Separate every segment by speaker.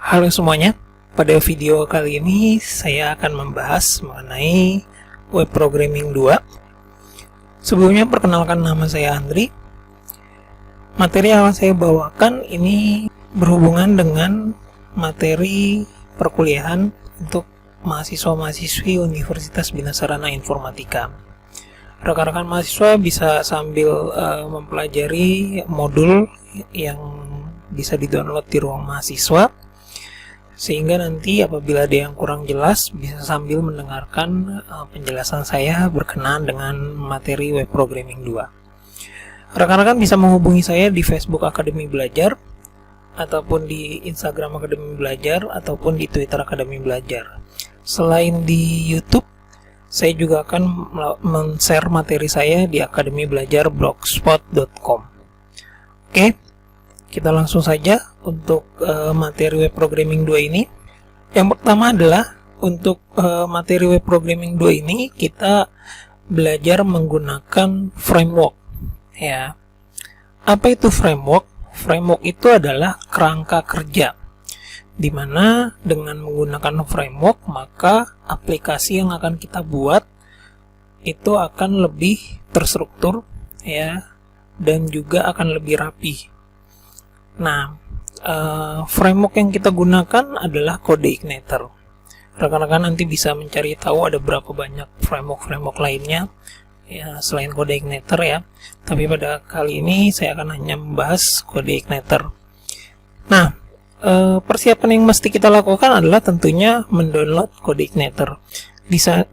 Speaker 1: Halo semuanya, pada video kali ini saya akan membahas mengenai web programming 2. Sebelumnya perkenalkan, nama saya Andri. Materi yang akan saya bawakan ini berhubungan dengan materi perkuliahan untuk mahasiswa-mahasiswi Universitas Bina Sarana Informatika. Rekan-rekan mahasiswa bisa sambil mempelajari modul yang bisa di-download di ruang mahasiswa, sehingga nanti apabila ada yang kurang jelas bisa sambil mendengarkan penjelasan saya berkenaan dengan materi web programming 2. Rekan-rekan bisa menghubungi saya di Facebook Akademi Belajar, ataupun di Instagram Akademi Belajar, ataupun di Twitter Akademi Belajar. Selain di YouTube, saya juga akan men-share materi saya di akademibelajar.blogspot.com. Oke, kita langsung saja untuk materi web programming 2 ini. Yang pertama adalah untuk materi web programming 2 ini kita belajar menggunakan framework. Ya, apa itu framework? Framework itu adalah kerangka kerja, di mana dengan menggunakan framework maka aplikasi yang akan kita buat itu akan lebih terstruktur, ya, dan juga akan lebih rapi. Nah, framework yang kita gunakan adalah CodeIgniter. Rekan-rekan nanti bisa mencari tahu ada berapa banyak framework lainnya ya selain CodeIgniter ya. Tapi pada kali ini saya akan hanya membahas CodeIgniter. Nah, persiapan yang mesti kita lakukan adalah tentunya mendownload CodeIgniter.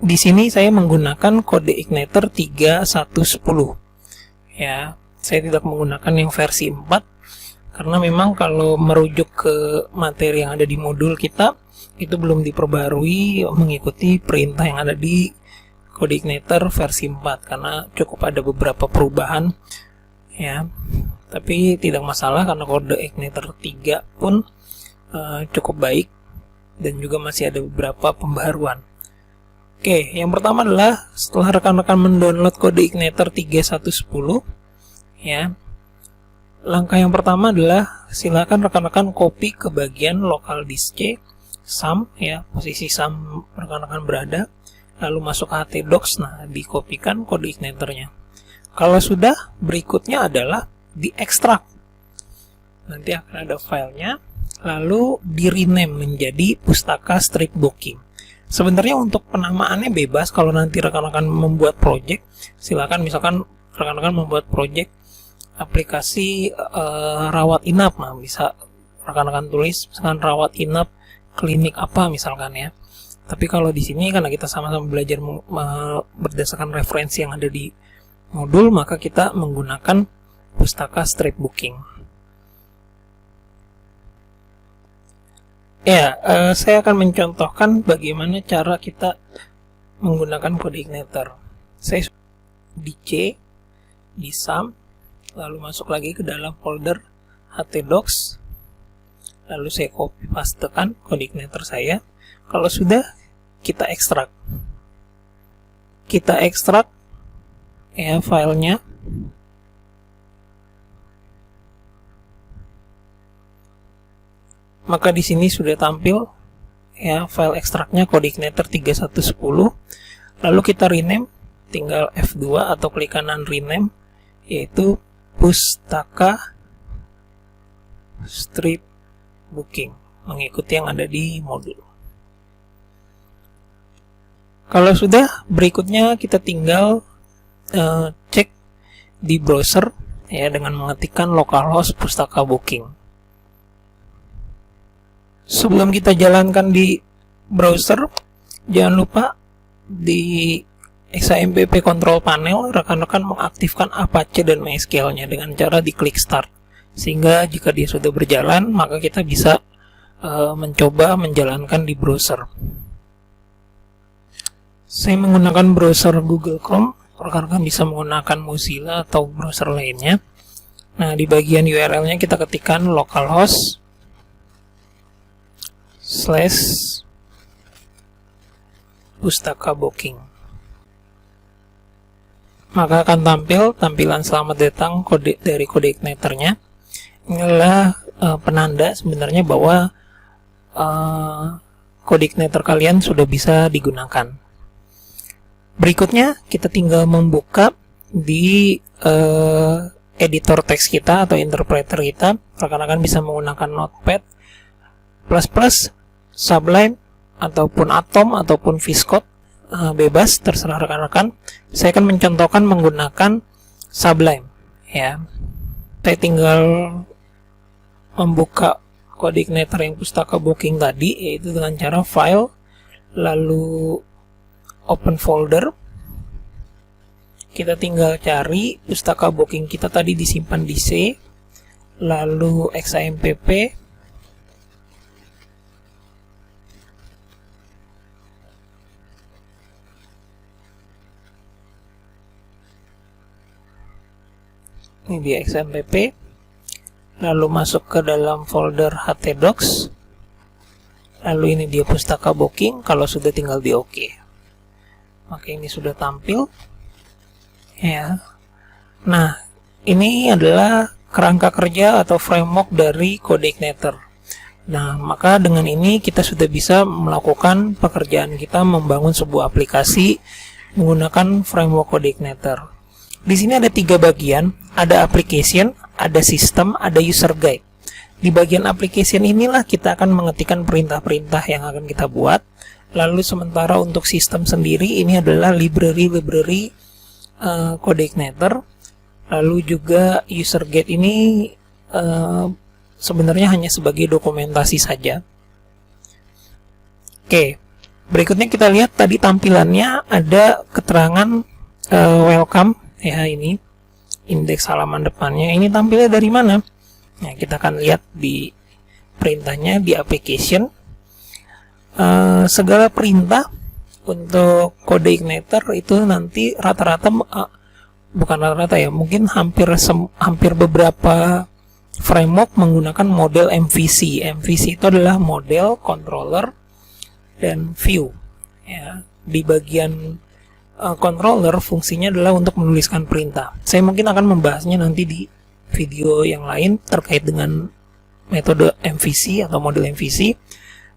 Speaker 1: Di sini saya menggunakan CodeIgniter 3.1.10. Ya, saya tidak menggunakan yang versi 4. Karena memang kalau merujuk ke materi yang ada di modul kita, itu belum diperbarui mengikuti perintah yang ada di CodeIgniter versi 4, karena cukup ada beberapa perubahan ya. Tapi tidak masalah karena CodeIgniter 3 pun cukup baik dan juga masih ada beberapa pembaharuan. Oke, yang pertama adalah setelah rekan-rekan mendownload CodeIgniter 3.1.10 ya. Langkah yang pertama adalah silakan rekan-rekan copy ke bagian local disk C, SAM ya, posisi SAM rekan-rekan berada, lalu masuk ke htdocs, nah dikopikan CodeIgniter-nya. Kalau sudah, berikutnya adalah diekstrak. Nanti akan ada filenya, lalu di-rename menjadi Pustaka Strip Booking. Sebenarnya untuk penamaannya bebas, kalau nanti rekan-rekan membuat project, silakan misalkan rekan-rekan membuat project aplikasi rawat inap, nah bisa rekan-rekan tulis misalkan rawat inap klinik apa misalkan ya. Tapi kalau di sini karena kita sama-sama belajar berdasarkan referensi yang ada di modul, maka kita menggunakan Pustaka Strip Booking. Ya, saya akan mencontohkan bagaimana cara kita menggunakan CodeIgniter. Saya di C, di SAM, lalu masuk lagi ke dalam folder htdocs, lalu saya copy pastekan CodeIgniter saya. Kalau sudah, kita ekstrak ya filenya. Maka di sini sudah tampil ya file ekstraknya CodeIgniter 3.1.10. Lalu kita rename, tinggal F2 atau klik kanan rename, yaitu Pustaka Strip Booking, mengikuti yang ada di modul. Kalau sudah, berikutnya kita tinggal cek di browser ya dengan mengetikkan localhost Pustaka Booking. Sebelum kita jalankan di browser, jangan lupa di XAMPP Control Panel rekan-rekan mengaktifkan Apache dan MySQL-nya dengan cara diklik Start, sehingga jika dia sudah berjalan maka kita bisa mencoba menjalankan di browser. Saya menggunakan browser Google Chrome, rekan-rekan bisa menggunakan Mozilla atau browser lainnya. Nah, di bagian URL-nya kita ketikkan localhost /Pustaka Booking. Maka akan tampil tampilan selamat datang dari CodeIgniter-nya. Inilah penanda sebenarnya bahwa CodeIgniter kalian sudah bisa digunakan. Berikutnya kita tinggal membuka di editor teks kita atau interpreter kita. Rekan-rekan bisa menggunakan Notepad++, Sublime, ataupun Atom, ataupun VSCode, bebas, terserah rekan-rekan. Saya akan mencontohkan menggunakan Sublime. Ya, saya tinggal membuka CodeIgniter yang pustaka booking tadi, yaitu dengan cara file, lalu open folder. Kita tinggal cari pustaka booking kita tadi disimpan di C, lalu XAMPP, ini di XAMPP, lalu masuk ke dalam folder htdocs, lalu ini dia pustaka booking. Kalau sudah tinggal di OK, maka ini sudah tampil. Ya. Nah, ini adalah kerangka kerja atau framework dari CodeIgniter. Nah, maka dengan ini kita sudah bisa melakukan pekerjaan kita membangun sebuah aplikasi menggunakan framework CodeIgniter. Di sini ada 3 bagian, ada application, ada system, ada user guide. Di bagian application inilah kita akan mengetikkan perintah-perintah yang akan kita buat. Lalu sementara untuk sistem sendiri ini adalah library CodeIgniter. Lalu juga user guide ini sebenarnya hanya sebagai dokumentasi saja. Oke, berikutnya kita lihat tadi tampilannya ada keterangan welcome, ya, ini indeks halaman depannya. Ini tampilnya dari mana? Nah, kita akan lihat di perintahnya di application. Segala perintah untuk CodeIgniter itu nanti rata-rata, bukan rata-rata ya, mungkin hampir beberapa framework menggunakan model MVC. MVC itu adalah model, controller, dan view. Ya, di bagian controller fungsinya adalah untuk menuliskan perintah. Saya mungkin akan membahasnya nanti di video yang lain terkait dengan metode MVC atau model MVC.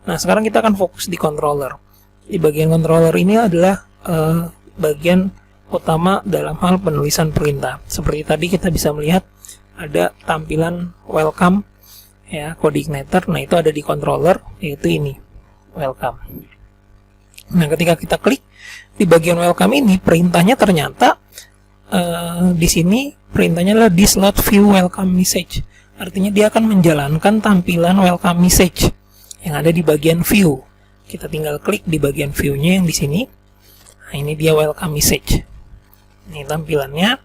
Speaker 1: Nah, sekarang kita akan fokus di controller. Di bagian controller ini adalah bagian utama dalam hal penulisan perintah. Seperti tadi kita bisa melihat ada tampilan welcome, ya, CodeIgniter. Nah, itu ada di controller, yaitu ini welcome. Nah, ketika kita klik di bagian welcome ini, perintahnya ternyata di sini perintahnya adalah this load view welcome message. Artinya dia akan menjalankan tampilan welcome message yang ada di bagian view. Kita tinggal klik di bagian view-nya yang di sini. Nah, ini dia welcome message. Ini tampilannya.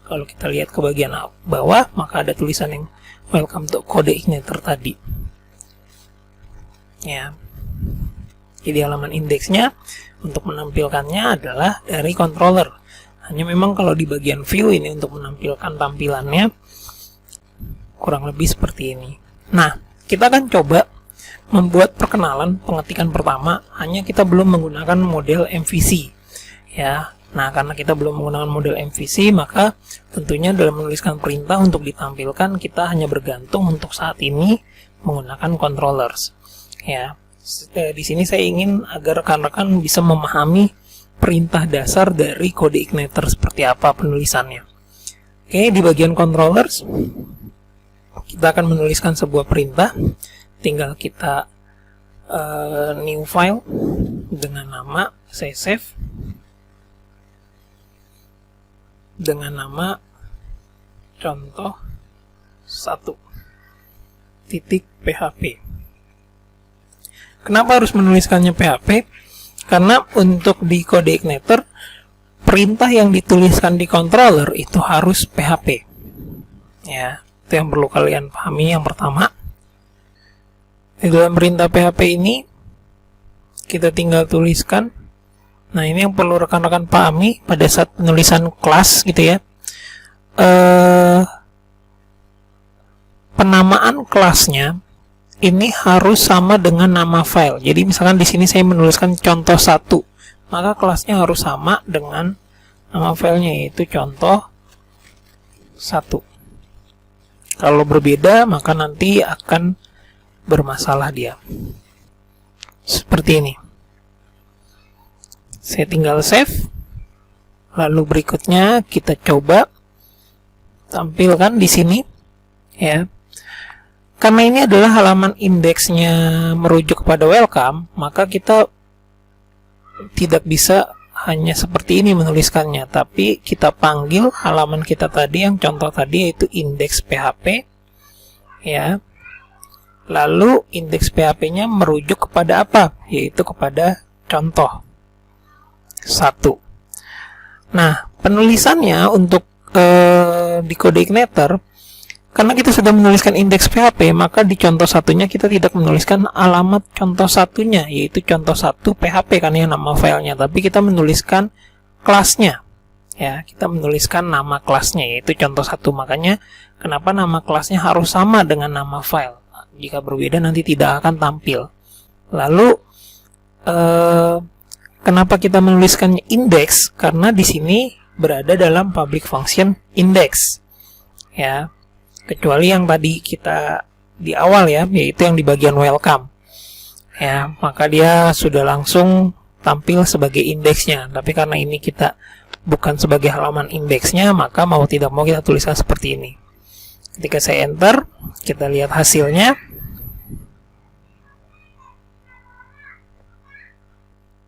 Speaker 1: Kalau kita lihat ke bagian bawah, maka ada tulisan yang welcome to CodeIgniter tadi. Ya. Jadi halaman indeksnya untuk menampilkannya adalah dari controller. Hanya memang kalau di bagian view ini untuk menampilkan tampilannya kurang lebih seperti ini. Nah, kita akan coba membuat perkenalan pengetikan pertama, hanya kita belum menggunakan model MVC. Ya. Nah, karena kita belum menggunakan model MVC, maka tentunya dalam menuliskan perintah untuk ditampilkan kita hanya bergantung untuk saat ini menggunakan controllers. Ya. Di sini saya ingin agar rekan-rekan bisa memahami perintah dasar dari CodeIgniter seperti apa penulisannya. Oke, di bagian controllers kita akan menuliskan sebuah perintah. Tinggal kita new file dengan nama, saya save dengan nama contoh 1.php. Kenapa harus menuliskannya PHP? Karena untuk di CodeIgniter perintah yang dituliskan di controller itu harus PHP. Ya, itu yang perlu kalian pahami yang pertama. Di dalam perintah PHP ini kita tinggal tuliskan. Nah, ini yang perlu rekan-rekan pahami pada saat penulisan kelas gitu ya. Penamaan kelasnya ini harus sama dengan nama file. Jadi misalkan di sini saya menuliskan contoh 1, maka kelasnya harus sama dengan nama filenya, yaitu contoh 1. Kalau berbeda, maka nanti akan bermasalah dia. seperti ini. Saya tinggal save. Lalu berikutnya kita coba tampilkan di sini, ya. Karena ini adalah halaman indeksnya merujuk kepada welcome, maka kita tidak bisa hanya seperti ini menuliskannya, tapi kita panggil halaman kita tadi yang contoh tadi, yaitu indeks PHP, ya. Lalu indeks PHP-nya merujuk kepada apa? Yaitu kepada contoh 1. Nah, penulisannya untuk di kode igniter, karena kita sudah menuliskan indeks PHP, maka di contoh satunya kita tidak menuliskan alamat contoh satunya, yaitu contoh 1 PHP karena nama filenya, tapi kita menuliskan kelasnya. Ya, kita menuliskan nama kelasnya, yaitu contoh 1. Makanya kenapa nama kelasnya harus sama dengan nama file. Jika berbeda nanti tidak akan tampil. Lalu kenapa kita menuliskannya index? Karena di sini berada dalam public function index, ya, kecuali yang tadi kita di awal, ya, yaitu yang di bagian welcome, ya, maka dia sudah langsung tampil sebagai indeksnya. Tapi karena ini kita bukan sebagai halaman indeksnya, maka mau tidak mau kita tuliskan seperti ini. Ketika saya enter, kita lihat hasilnya.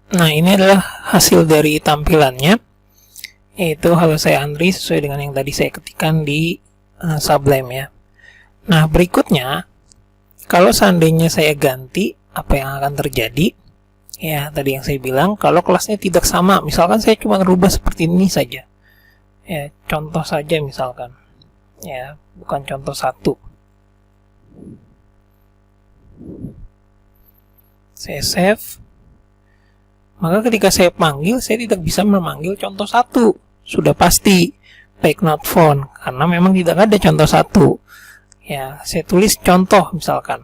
Speaker 1: Nah, ini adalah hasil dari tampilannya, yaitu halo saya Andri, sesuai dengan yang tadi saya ketikkan di Sublime, ya. Nah, berikutnya, kalau seandainya saya ganti, apa yang akan terjadi? Ya, tadi yang saya bilang, kalau kelasnya tidak sama, misalkan saya cuma rubah seperti ini saja, ya, contoh saja misalkan, ya, bukan contoh 1. Saya save. Maka ketika saya panggil, saya tidak bisa memanggil contoh 1. Sudah pasti take not found, karena memang tidak ada contoh 1. Ya, saya tulis contoh misalkan.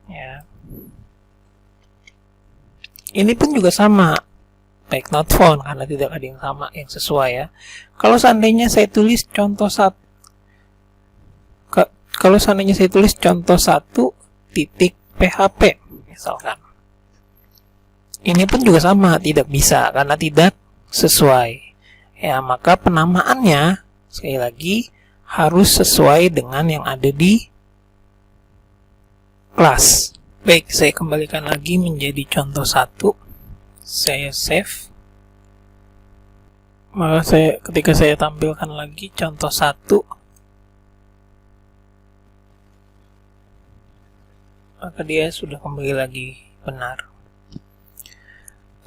Speaker 1: Ya. Ini pun juga sama, take not found, karena tidak ada yang sama, yang sesuai, ya. Kalau seandainya saya tulis contoh 1, kalau seandainya saya tulis contoh 1 titik PHP misalkan, ini pun juga sama, tidak bisa karena tidak sesuai, ya. Maka penamaannya sekali lagi harus sesuai dengan yang ada di kelas. Baik, saya kembalikan lagi menjadi contoh 1. Saya save. Maka ketika saya tampilkan lagi contoh 1, maka dia sudah kembali lagi benar.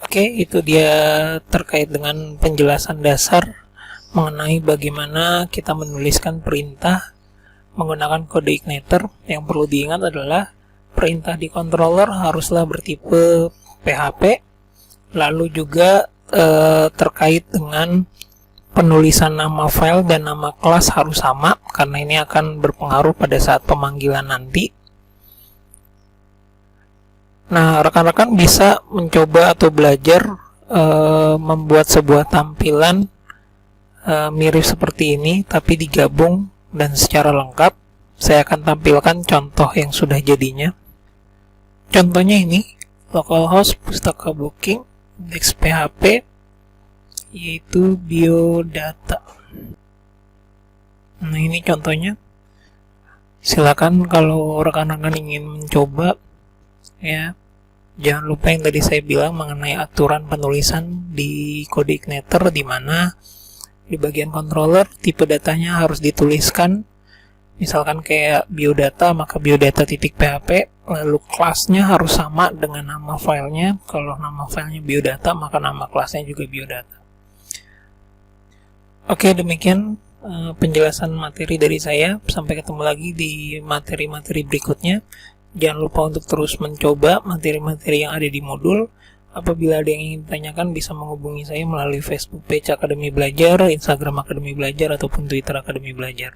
Speaker 1: Oke, itu dia terkait dengan penjelasan dasar mengenai bagaimana kita menuliskan perintah menggunakan kode igniter. Yang perlu diingat adalah perintah di controller haruslah bertipe PHP, lalu juga terkait dengan penulisan nama file dan nama kelas harus sama, karena ini akan berpengaruh pada saat pemanggilan nanti. Nah, rekan-rekan bisa mencoba atau belajar membuat sebuah tampilan mirip seperti ini, tapi digabung dan secara lengkap. Saya akan tampilkan contoh yang sudah jadinya. Contohnya ini, localhost pustaka booking, indeks PHP, yaitu biodata. Nah, ini contohnya. Silakan kalau rekan-rekan ingin mencoba, ya. Jangan lupa yang tadi saya bilang mengenai aturan penulisan di kode igniter, di mana di bagian controller tipe datanya harus dituliskan. Misalkan kayak biodata, maka biodata titik PHP, lalu kelasnya harus sama dengan nama filenya. Kalau nama filenya biodata, maka nama kelasnya juga biodata. Oke, demikian penjelasan materi dari saya. Sampai ketemu lagi di materi-materi berikutnya. Jangan lupa untuk terus mencoba materi-materi yang ada di modul. Apabila ada yang ingin ditanyakan, bisa menghubungi saya melalui Facebook page Akademi Belajar, Instagram Akademi Belajar, ataupun Twitter Akademi Belajar.